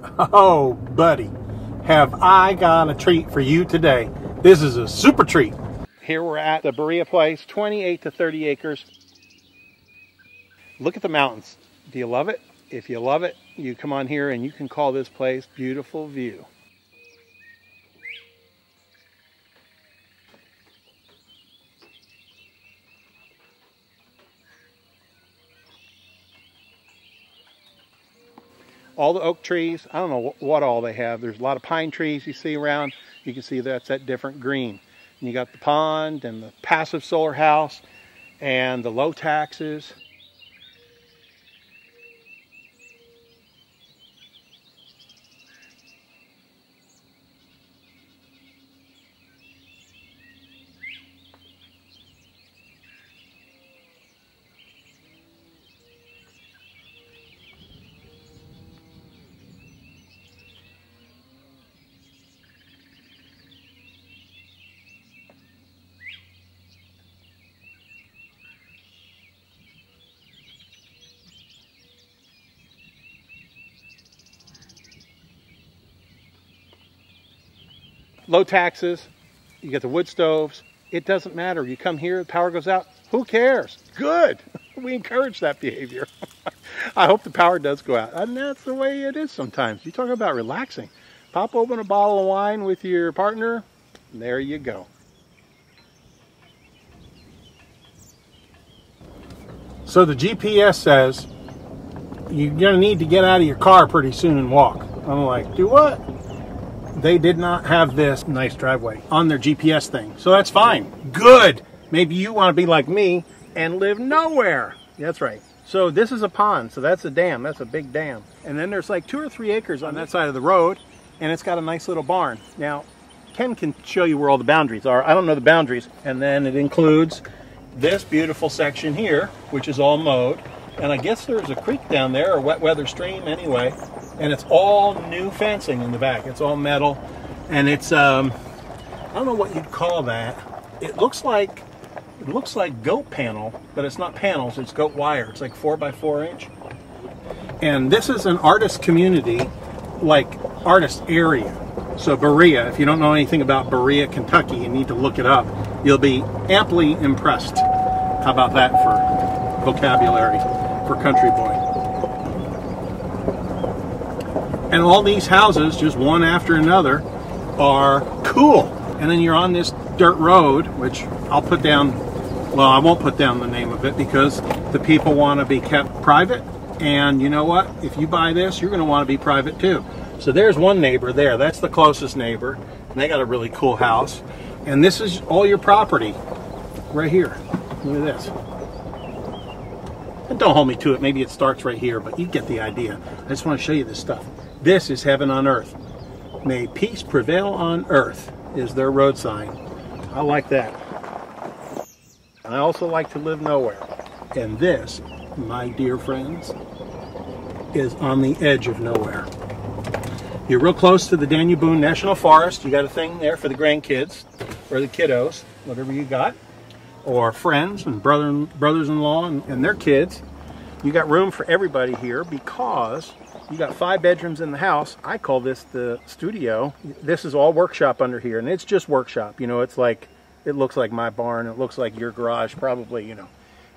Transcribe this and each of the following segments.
Oh, buddy, have I got a treat for you today. This is a super treat. Here we're at the Berea place, 28 to 30 acres. Look at the mountains. Do you love it? If you love it, you come on here and you can call this place Beautiful View. All the oak trees, I don't know what all they have. There's a lot of pine trees you see around. You can see that's that different green. And you got the pond and the passive solar house and the low taxes. Low taxes, you get the wood stoves. It doesn't matter. You come here, the power goes out. Who cares? Good. We encourage that behavior. I hope the power does go out. And that's the way it is sometimes. You talk about relaxing. Pop open a bottle of wine with your partner. And there you go. So the GPS says you're going to need to get out of your car pretty soon and walk. I'm like, do what? They did not have this nice driveway on their GPS thing. So that's fine. Good. Maybe you want to be like me and live nowhere. That's right. So this is a pond. So that's a dam. That's a big dam. And then there's like 2 or 3 acres on that side of the road. And it's got a nice little barn. Now, Ken can show you where all the boundaries are. I don't know the boundaries. And then it includes this beautiful section here, which is all mowed. And I guess there's a creek down there, or wet weather stream anyway. And it's all new fencing in the back. It's all metal. And it's, I don't know what you'd call that. It looks like goat panel, but it's not panels, it's goat wire. It's like 4x4 inch. And this is an artist community, like artist area. So Berea, if you don't know anything about Berea, Kentucky, you need to look it up. You'll be amply impressed. How about that for vocabulary for country boy? And all these houses, just one after another, are cool. And then you're on this dirt road, which I'll put down, well, I won't put down the name of it because the people want to be kept private. And you know what? If you buy this, you're going to want to be private too. So there's one neighbor there. That's the closest neighbor. And they got a really cool house. And this is all your property right here. Look at this. And don't hold me to it. Maybe it starts right here, but you get the idea. I just want to show you this stuff. This is heaven on earth. May peace prevail on earth is their road sign. I like that. I also like to live nowhere. And this, my dear friends, is on the edge of nowhere. You're real close to the Daniel Boone National Forest. You got a thing there for the grandkids or the kiddos, whatever you got, or friends and brothers-in-law and their kids. You got room for everybody here because you got 5 bedrooms in the house. I call this the studio. This is all workshop under here, and it's just workshop. You know, it's like, it looks like my barn. It looks like your garage, probably, you know.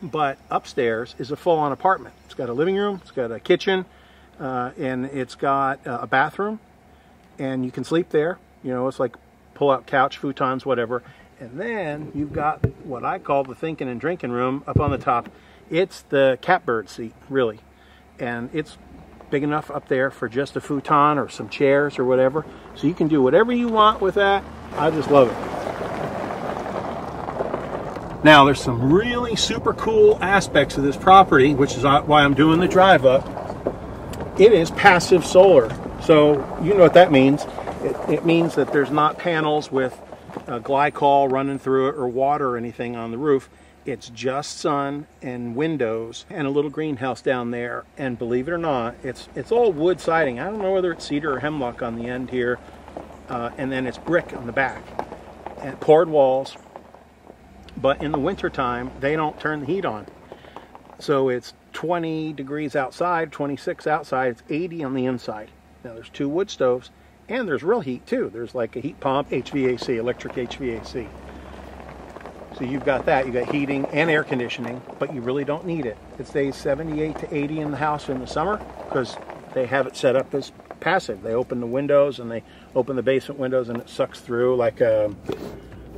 But upstairs is a full-on apartment. It's got a living room, it's got a kitchen, and it's got a bathroom, and you can sleep there. You know, it's like pull-out couch, futons, whatever. And then you've got what I call the thinking and drinking room up on the top. It's the catbird seat, really. And it's big enough up there for just a futon or some chairs or whatever. So you can do whatever you want with that. I just love it. Now there's some really super cool aspects of this property, which is why I'm doing the drive up. It is passive solar. So you know what that means. It means that there's not panels with glycol running through it or water or anything on the roof. It's just sun and windows and a little greenhouse down there. And believe it or not, it's all wood siding. I don't know whether it's cedar or hemlock on the end here. And then it's brick on the back. And poured walls. But in the wintertime, they don't turn the heat on. So it's 20 degrees outside, 26 outside, it's 80 on the inside. Now there's 2 wood stoves, and there's real heat too. There's like a heat pump, HVAC, electric HVAC. So you've got that, you've got heating and air conditioning, but you really don't need it. It stays 78 to 80 in the house in the summer because they have it set up as passive. They open the windows and they open the basement windows and it sucks through like a,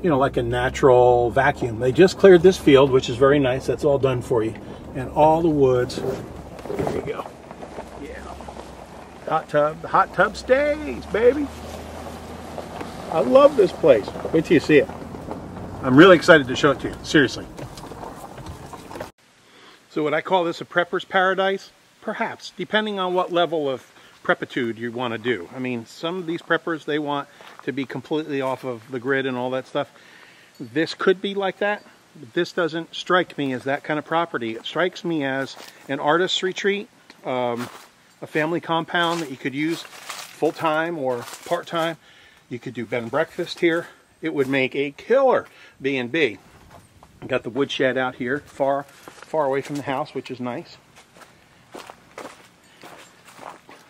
you know, like a natural vacuum. They just cleared this field, which is very nice. That's all done for you. And all the woods, there you go. Yeah. The hot tub stays, baby. I love this place. Wait till you see it. I'm really excited to show it to you, seriously. So would I call this a prepper's paradise? Perhaps, depending on what level of preppitude you want to do. I mean, some of these preppers, they want to be completely off of the grid and all that stuff. This could be like that, but this doesn't strike me as that kind of property. It strikes me as an artist's retreat, a family compound that you could use full-time or part-time. You could do bed and breakfast here. It would make a killer B&B. Got the woodshed out here, far away from the house, which is nice.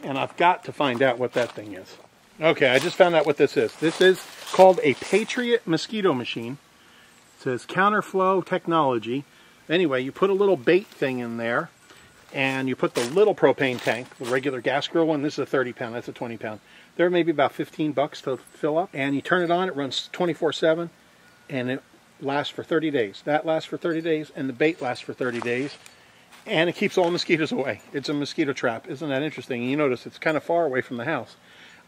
And I've got to find out what that thing is. Okay, I just found out what this is. This is called a Patriot mosquito machine. It says counterflow technology. Anyway, you put a little bait thing in there, and you put the little propane tank, the regular gas grill one. This is a 30 pound, that's a 20 pound. They're maybe about 15 bucks to fill up. And you turn it on, it runs 24/7, and it lasts for 30 days. That lasts for 30 days, and the bait lasts for 30 days. And it keeps all mosquitoes away. It's a mosquito trap. Isn't that interesting? And you notice it's kind of far away from the house.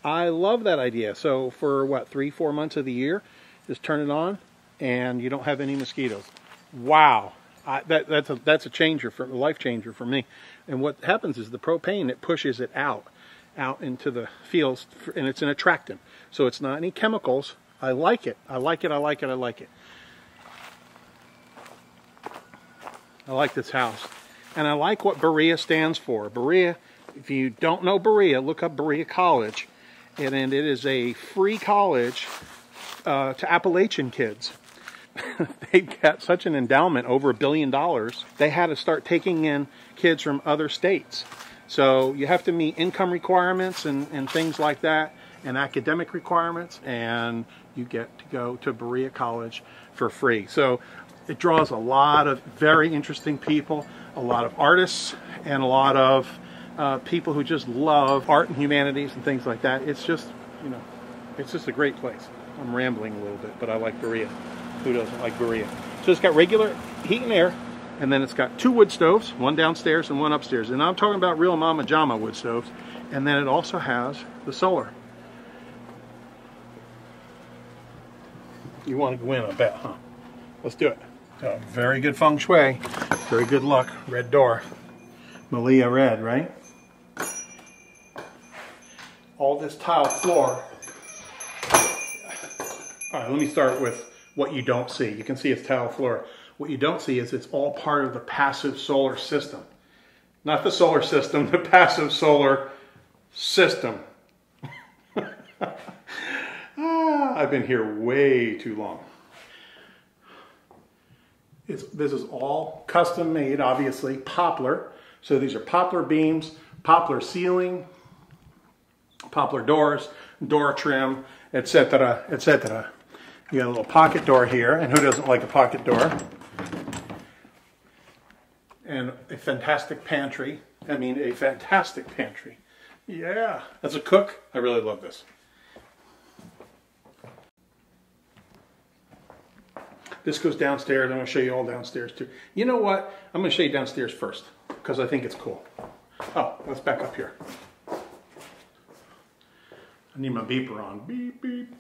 I love that idea. So for what, 3-4 months of the year, just turn it on and you don't have any mosquitoes. Wow. That's a changer, a life changer for me. And what happens is the propane, it pushes it out into the fields, and it's an attractant. So it's not any chemicals. I like it. I like it. I like it. I like it. I like this house. And I like what Berea stands for. Berea, if you don't know Berea, look up Berea College. And it is a free college to Appalachian kids. They've got such an endowment, over $1 billion. They had to start taking in kids from other states. So you have to meet income requirements and things like that, and academic requirements, and you get to go to Berea College for free. So it draws a lot of very interesting people, a lot of artists, and a lot of people who just love art and humanities and things like that. It's just, you know, it's just a great place. I'm rambling a little bit, but I like Berea. Who doesn't like Berea? So it's got regular heat and air, and then it's got 2 wood stoves, one downstairs and one upstairs. And I'm talking about real Mama Jama wood stoves. And then it also has the solar. You want to go in, I bet, huh? Let's do it. So, very good feng shui, very good luck. Red door, Malia red, right? All this tile floor. All right, let me start with what you don't see. You can see it's tile floor. What you don't see is it's all part of the passive solar system. Not the solar system, the passive solar system. I've been here way too long. This is all custom made, obviously, poplar. So these are poplar beams, poplar ceiling, poplar doors, door trim, etc., etc. You got a little pocket door here, and who doesn't like a pocket door? And a fantastic pantry. I mean, a fantastic pantry. Yeah, as a cook, I really love this. This goes downstairs. I'm going to show you all downstairs too. You know what? I'm going to show you downstairs first because I think it's cool. Oh, let's back up here. I need my beeper on. Beep, beep.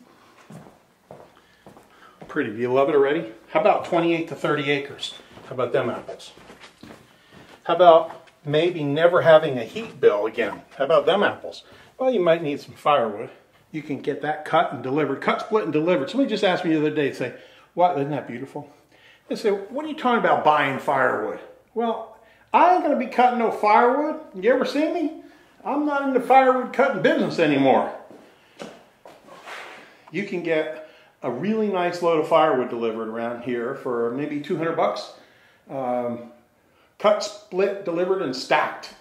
Pretty. Do you love it already? How about 28 to 30 acres? How about them apples? How about maybe never having a heat bill again? How about them apples? Well, you might need some firewood. You can get that cut and delivered. Cut, split, and delivered. Somebody just asked me the other day, say, "What? Isn't that beautiful?" They say, "What are you talking about buying firewood?" Well, I ain't going to be cutting no firewood. You ever see me? I'm not in the firewood cutting business anymore. You can get a really nice load of firewood delivered around here for maybe 200 bucks. Cut, split, delivered, and stacked.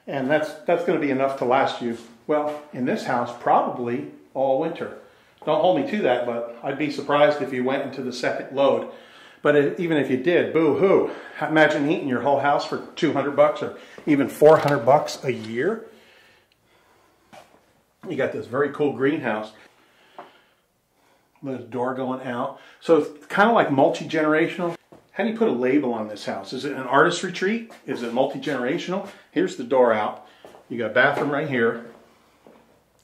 And that's going to be enough to last you Well, in this house, probably all winter. Don't hold me to that, but I'd be surprised if you went into the second load. But even if you did, boo-hoo. Imagine heating your whole house for $200 or even $400 a year. You got this very cool greenhouse. There's a door going out. So it's kind of like multi-generational. How do you put a label on this house? Is it an artist retreat? Is it multi-generational? Here's the door out. You got a bathroom right here.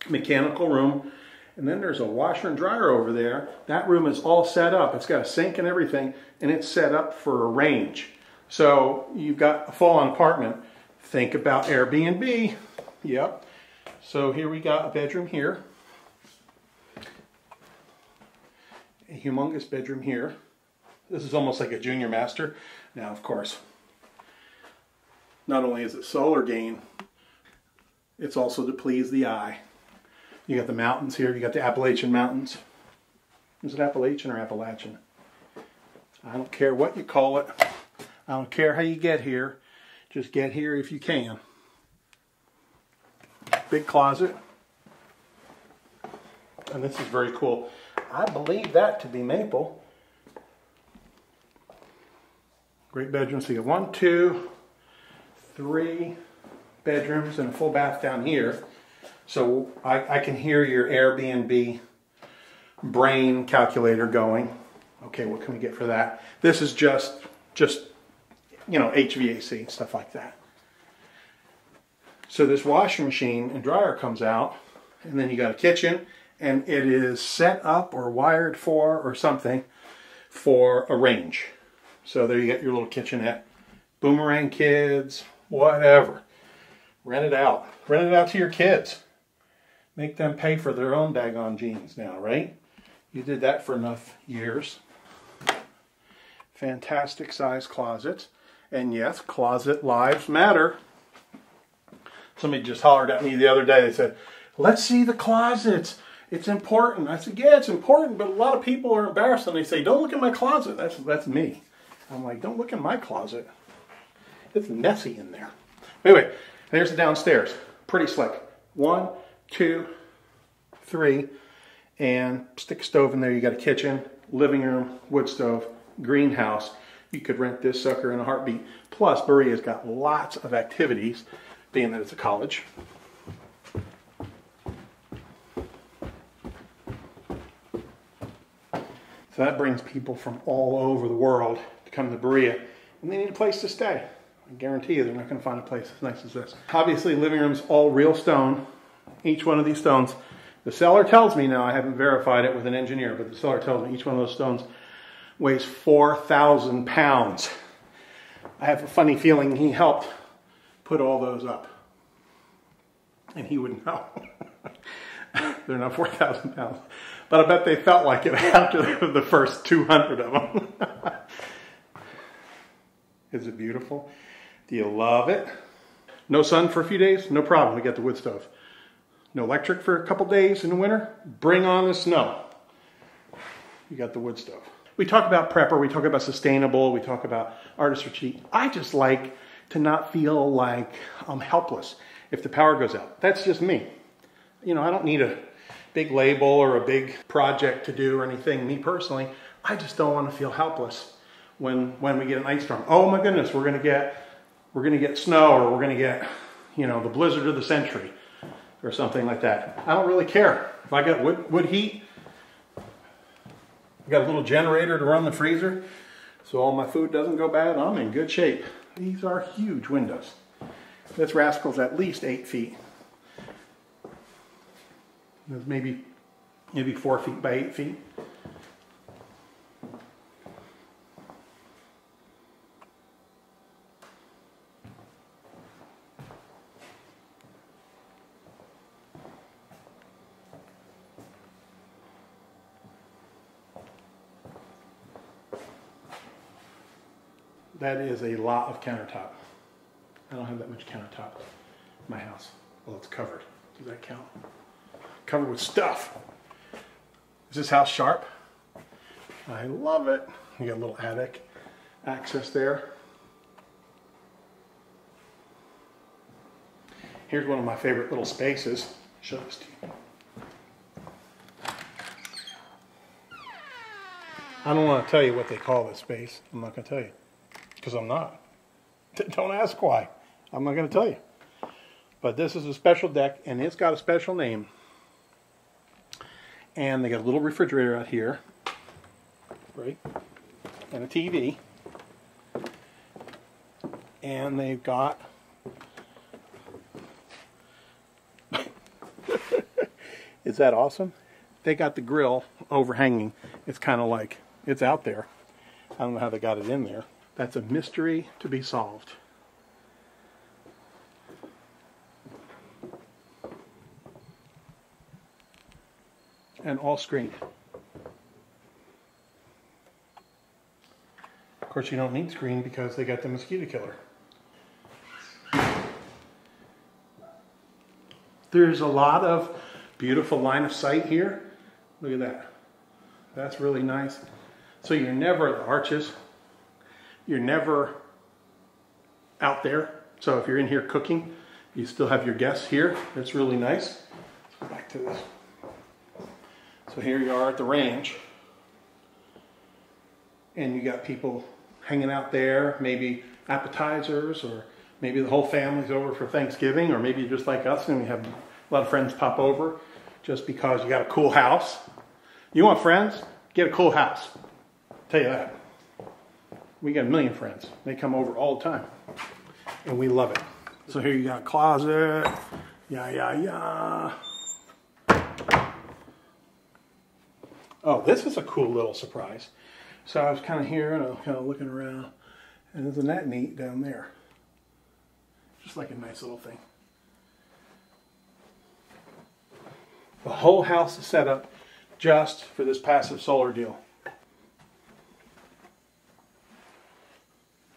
Mechanical room. And then there's a washer and dryer over there. That room is all set up. It's got a sink and everything, and it's set up for a range. So you've got a full-on apartment. Think about Airbnb. Yep. So here we got a bedroom here. A humongous bedroom here. This is almost like a junior master. Now, of course, not only is it solar gain, it's also to please the eye. You got the mountains here. You got the Appalachian Mountains. Is it Appalachian or Appalachian? I don't care what you call it. I don't care how you get here. Just get here if you can. Big closet. And this is very cool. I believe that to be maple. Great bedrooms. So you got 1, 2, 3 bedrooms and a full bath down here. So I can hear your Airbnb brain calculator going. Okay, what can we get for that? This is just you know, HVAC, stuff like that. So this washing machine and dryer comes out, and then you got a kitchen, and it is set up or wired for or something for a range. So there you get your little kitchenette. Boomerang kids, whatever. Rent it out. Rent it out to your kids. Make them pay for their own daggone jeans now, right? You did that for enough years. Fantastic size closets. And yes, closet lives matter. Somebody just hollered at me the other day. They said, let's see the closets. It's important. I said, yeah, it's important, but a lot of people are embarrassed and they say, don't look at my closet. That's me. I'm like, don't look in my closet. It's messy in there. Anyway, there's the downstairs. Pretty slick. 1, 2, 3, and stick a stove in there. You got a kitchen, living room, wood stove, greenhouse. You could rent this sucker in a heartbeat. Plus, Berea's got lots of activities, being that it's a college. So that brings people from all over the world to come to Berea, and they need a place to stay. I guarantee you they're not going to find a place as nice as this. Obviously, living room's all real stone. Each one of these stones, the seller tells me, now I haven't verified it with an engineer, but the seller tells me each one of those stones weighs 4,000 pounds. I have a funny feeling he helped put all those up. And he wouldn't know. They're not 4,000 pounds. But I bet they felt like it after the first 200 of them. Is it beautiful? Do you love it? No sun for a few days? No problem. We got the wood stove. No electric for a couple days in the winter? Bring on the snow. You got the wood stove. We talk about prepper, we talk about sustainable, we talk about artist retreat. I just like to not feel like I'm helpless if the power goes out. That's just me. You know, I don't need a big label or a big project to do or anything. Me personally, I just don't want to feel helpless when we get an ice storm. Oh my goodness, we're gonna get snow, or we're gonna get, you know, the blizzard of the century or something like that. I don't really care. If I got wood heat, I got a little generator to run the freezer, so all my food doesn't go bad. I'm in good shape. These are huge windows. This rascal's at least 8 feet. There's maybe 4 feet by 8 feet. That is a lot of countertop. I don't have that much countertop in my house. Well, it's covered. Does that count? Covered with stuff. Is this house sharp? I love it. You got a little attic access there. Here's one of my favorite little spaces. Show this to you. I don't want to tell you what they call this space. I'm not going to tell you. Because I'm not. Don't ask why. I'm not going to tell you. But this is a special deck, and it's got a special name. And they got a little refrigerator out here. Right? And a TV. And they've got... Is that awesome? They got the grill overhanging. It's kind of like... It's out there. I don't know how they got it in there. That's a mystery to be solved. And all screened. Of course, you don't need screen because they got the mosquito killer. There's a lot of beautiful line of sight here. Look at that. That's really nice. So you're never at the arches. You're never out there. So if you're in here cooking, you still have your guests here. That's really nice. Let's go back to this. So here you are at the range. And you got people hanging out there, maybe appetizers, or maybe the whole family's over for Thanksgiving, or maybe you're just like us and we have a lot of friends pop over just because you got a cool house. You want friends? Get a cool house. Tell you that. We got a million friends. They come over all the time. And we love it. So here you got a closet. Yeah. Oh, this is a cool little surprise. So I was kind of here and I was kind of looking around. And isn't that neat down there? Just like a nice little thing. The whole house is set up just for this passive solar deal.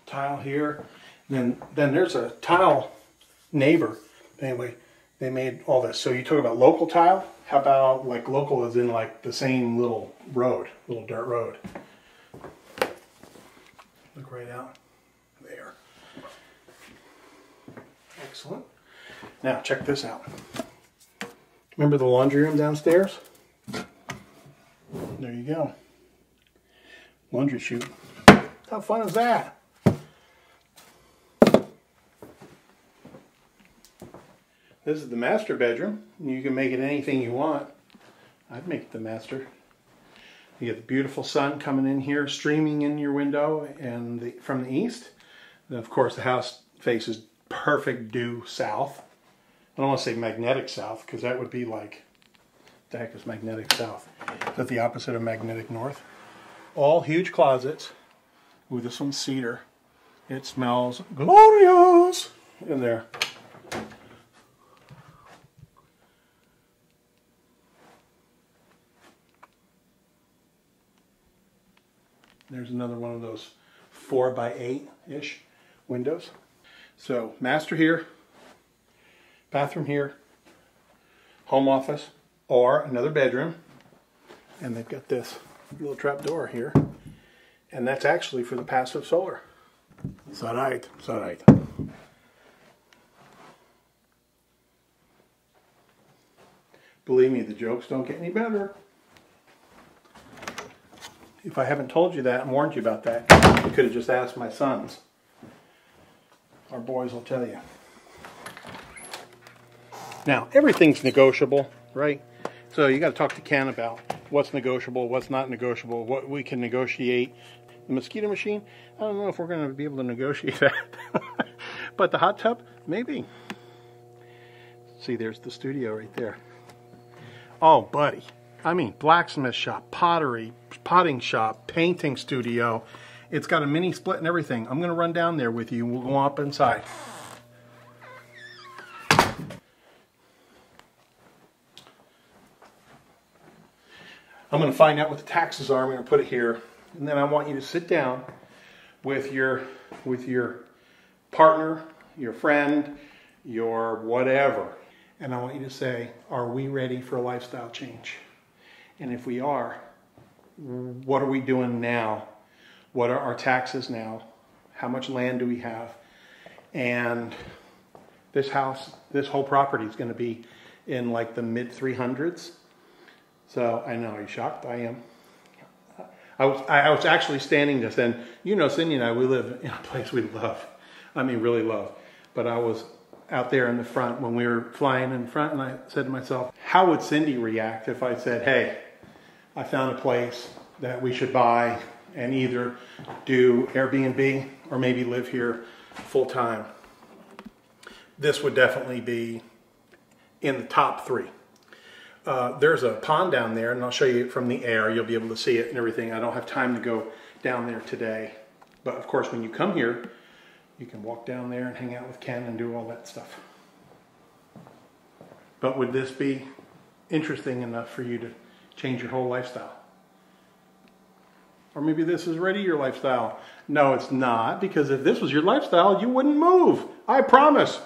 Tile here. Then there's a tile neighbor. Anyway, they made all this. So you talk about local tile. How about like local as in like the same little road, little dirt road. Look right out there. Excellent. Now check this out. Remember the laundry room downstairs? There you go. Laundry chute. How fun is that? This is the master bedroom. You can make it anything you want. I'd make it the master. You get the beautiful sun coming in here, streaming in your window and from the east. Then of course the house faces perfect due south. I don't want to say magnetic south because that would be like, what the heck is magnetic south? Is that the opposite of magnetic north? All huge closets. Ooh, this one's cedar. It smells glorious in there. There's another one of those 4x8-ish windows. So master here, bathroom here, home office, or another bedroom. And they've got this little trap door here. And that's actually for the passive solar. It's all right. It's all right. Believe me, the jokes don't get any better. If I haven't told you that and warned you about that, you could have just asked my sons. Our boys will tell you. Now, everything's negotiable, right? So you got to talk to Ken about what's negotiable, what's not negotiable, what we can negotiate. The mosquito machine, I don't know if we're going to be able to negotiate that. But the hot tub, maybe. See, there's the studio right there. Oh, buddy. I mean, blacksmith shop, pottery, potting shop, painting studio. It's got a mini split and everything. I'm going to run down there with you. We'll go up inside. I'm going to find out what the taxes are. I'm going to put it here. And then I want you to sit down with your partner, your friend, your whatever. And I want you to say, are we ready for a lifestyle change? And if we are, what are we doing now? What are our taxes now? How much land do we have? And this house, this whole property is going to be in like the mid 300s. So I know, are you shocked? I am. I was actually standing just then. You know, Cindy and I, we live in a place we love. I mean, really love. But I was out there in the front when we were flying in front, and I said to myself, how would Cindy react if I said, hey, I found a place that we should buy and either do Airbnb or maybe live here full time? This would definitely be in the top 3. There's a pond down there, and I'll show you it from the air. You'll be able to see it and everything. I don't have time to go down there today. But of course, when you come here, you can walk down there and hang out with Ken and do all that stuff. But would this be interesting enough for you to change your whole lifestyle? Or maybe this is already your lifestyle. No, it's not, because if this was your lifestyle, you wouldn't move. I promise.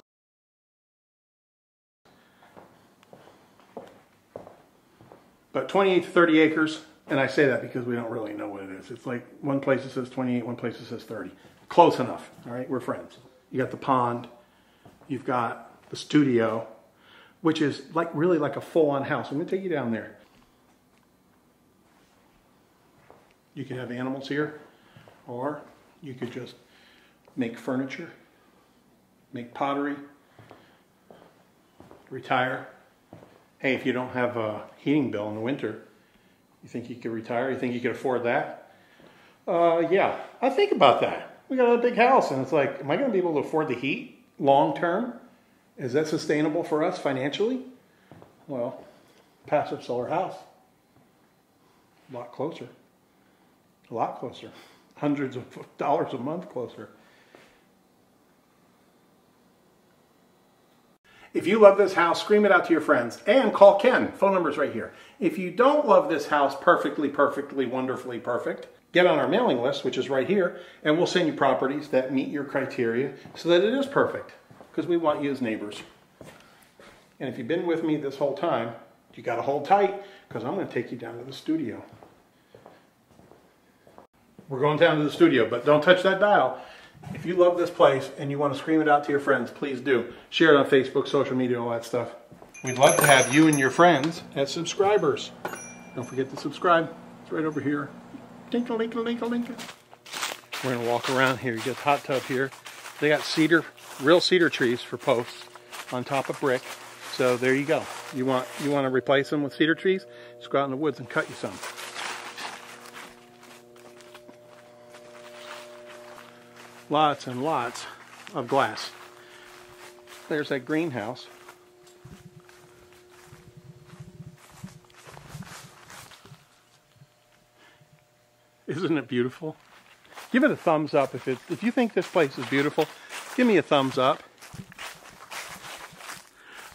But 28 to 30 acres, and I say that because we don't really know what it is. It's like one place it says 28, one place it says 30. Close enough, all right? We're friends. You got the pond, you've got the studio, which is like really like a full-on house. I'm gonna take you down there. You can have animals here, or you could just make furniture, make pottery, retire. Hey, if you don't have a heating bill in the winter, you think you could retire? You think you could afford that? Yeah, I think about that. We got a big house, and it's like, am I going to be able to afford the heat long term? Is that sustainable for us financially? Well, passive solar house. A lot closer. A lot closer. Hundreds of dollars a month closer. If you love this house, scream it out to your friends and call Ken. Phone number's right here. If you don't love this house perfectly, wonderfully perfect, get on our mailing list, which is right here, and we'll send you properties that meet your criteria so that it is perfect, because we want you as neighbors. And if you've been with me this whole time, you got to hold tight, because I'm going to take you down to the studio. We're going down to the studio, but don't touch that dial. If you love this place and you want to scream it out to your friends, please do. Share it on Facebook, social media, all that stuff. We'd love to have you and your friends as subscribers. Don't forget to subscribe. It's right over here. Tinkle-linkle-linkle-linkle. We're going to walk around here. You get the hot tub here. They got cedar, real cedar trees for posts on top of brick. So there you go. You want to replace them with cedar trees? Just go out in the woods and cut you some. Lots and lots of glass. There's that greenhouse. Isn't it beautiful? Give it a thumbs up if you think this place is beautiful. Give me a thumbs up.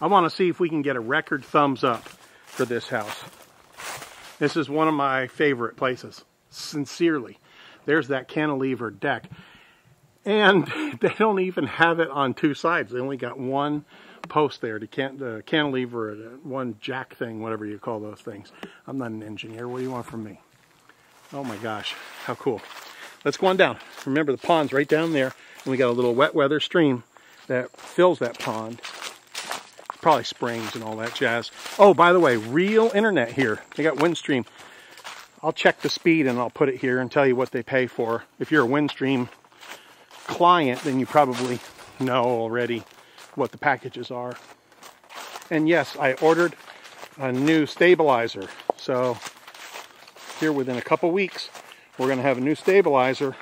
I want to see if we can get a record thumbs up for this house. This is one of my favorite places, sincerely. There's that cantilever deck. And they don't even have it on 2 sides. They only got one post there, the cantilever, one jack thing, whatever you call those things. I'm not an engineer. What do you want from me? Oh my gosh, how cool. Let's go on down. Remember, the pond's right down there, and we got a little wet weather stream that fills that pond. Probably springs and all that jazz. Oh, by the way, real internet here. They got Windstream. I'll check the speed and I'll put it here and tell you what they pay for. If you're a Windstream client, then you probably know already what the packages are. And yes, I ordered a new stabilizer. So here within a couple weeks, we're going to have a new stabilizer,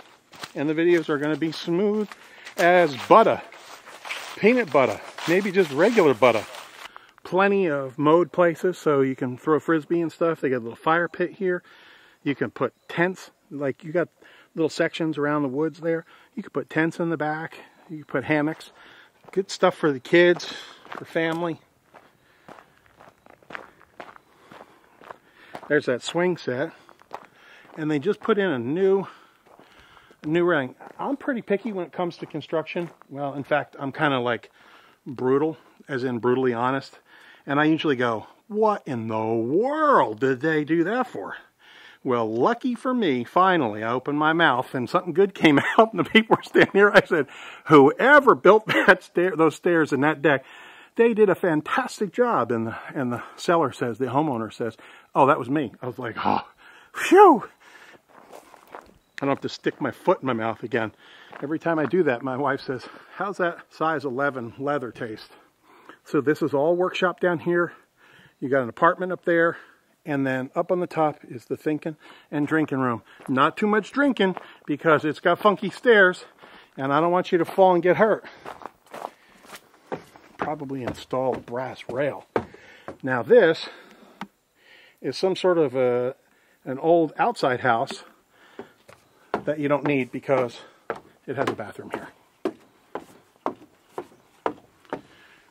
and the videos are going to be smooth as butter. Peanut butter, maybe just regular butter. Plenty of mowed places so you can throw frisbee and stuff. They got a little fire pit here. You can put tents, like you got little sections around the woods there. You could put tents in the back. You can put hammocks. Good stuff for the kids, for family. There's that swing set. And they just put in a new ring. I'm pretty picky when it comes to construction. Well, in fact, I'm kind of like brutal, as in brutally honest. And I usually go, what in the world did they do that for? Well, lucky for me, finally, I opened my mouth and something good came out, and the people were standing here. I said, whoever built those stairs and that deck, they did a fantastic job. And the seller says, the homeowner says, oh, that was me. I was like, oh, phew. I don't have to stick my foot in my mouth again. Every time I do that, my wife says, how's that size 11 leather taste? So this is all workshop down here. You got an apartment up there. And then up on the top is the thinking and drinking room. Not too much drinking because it's got funky stairs. And I don't want you to fall and get hurt. Probably install a brass rail. Now this is some sort of an old outside house that you don't need because it has a bathroom here.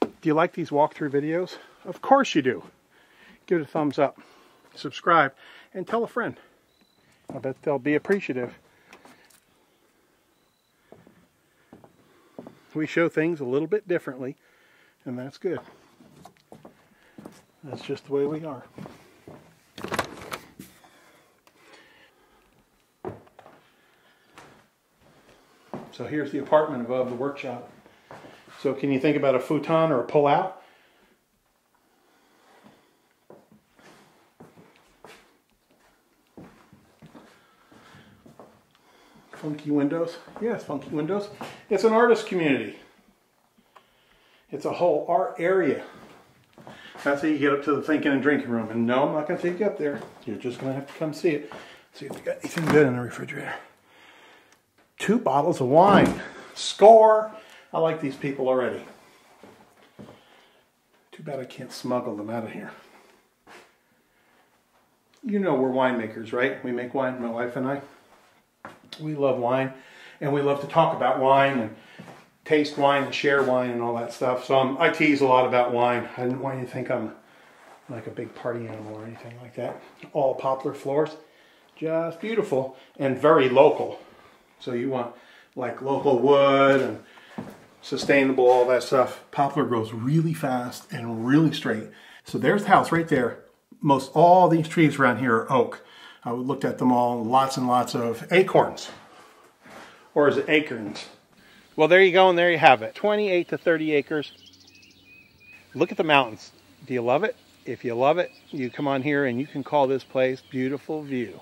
Do you like these walkthrough videos? Of course you do. Give it a thumbs up, subscribe, and tell a friend. I bet they'll be appreciative. We show things a little bit differently, and that's good. That's just the way we are. So here's the apartment above the workshop. So can you think about a futon or a pull-out? Funky windows. Yes, funky windows. It's an artist community. It's a whole art area. That's how you get up to the thinking and drinking room. And no, I'm not going to take you up there. You're just going to have to come see it. See if they got anything good in the refrigerator. 2 bottles of wine. Score! I like these people already. Too bad I can't smuggle them out of here. You know we're winemakers, right? We make wine, my wife and I. We love wine, and we love to talk about wine and taste wine and share wine and all that stuff. So I tease a lot about wine. I didn't want you to think I'm like a big party animal or anything like that. All poplar floors. Just beautiful and very local. So you want like local wood and sustainable, all that stuff. Poplar grows really fast and really straight. So there's the house right there. Most all these trees around here are oak. I looked at them all, lots and lots of acorns. Or is it acorns? Well, there you go, and there you have it. 28 to 30 acres. Look at the mountains. Do you love it? If you love it, you come on here and you can call this place Beautiful View.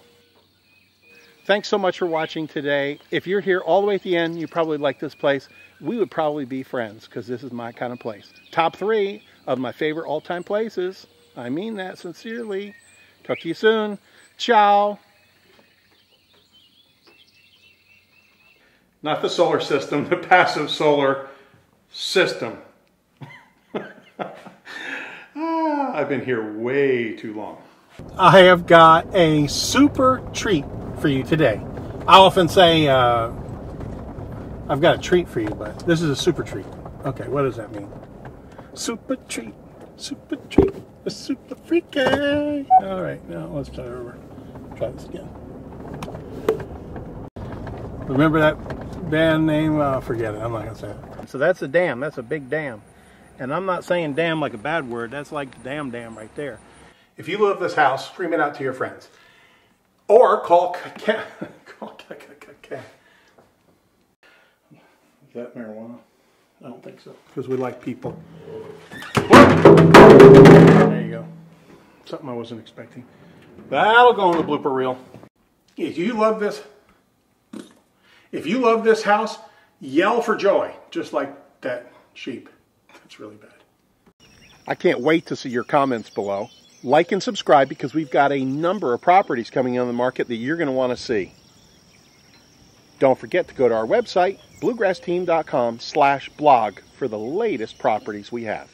Thanks so much for watching today. If you're here all the way at the end, you probably like this place. We would probably be friends because this is my kind of place. Top 3 of my favorite all-time places. I mean that sincerely. Talk to you soon. Ciao. Not the solar system, the passive solar system. I've been here way too long. I have got a super treat for you today. I often say I've got a treat for you, but this is a super treat. Okay, what does that mean? Super treat, a super freaky. All right, now let's start over. Try this again. Remember that band name? Forget it. I'm not gonna say it. So that's a dam. That's a big dam, and I'm not saying dam like a bad word. That's like the dam right there. If you love this house, scream it out to your friends, or call Is that marijuana? I don't think so, because we like people. There you go. Something I wasn't expecting. That'll go on the blooper reel. If you love this house, yell for joy, just like that sheep. That's really bad. I can't wait to see your comments below. Like and subscribe because we've got a number of properties coming on the market that you're going to want to see. Don't forget to go to our website, bluegrassteam.com/blog for the latest properties we have.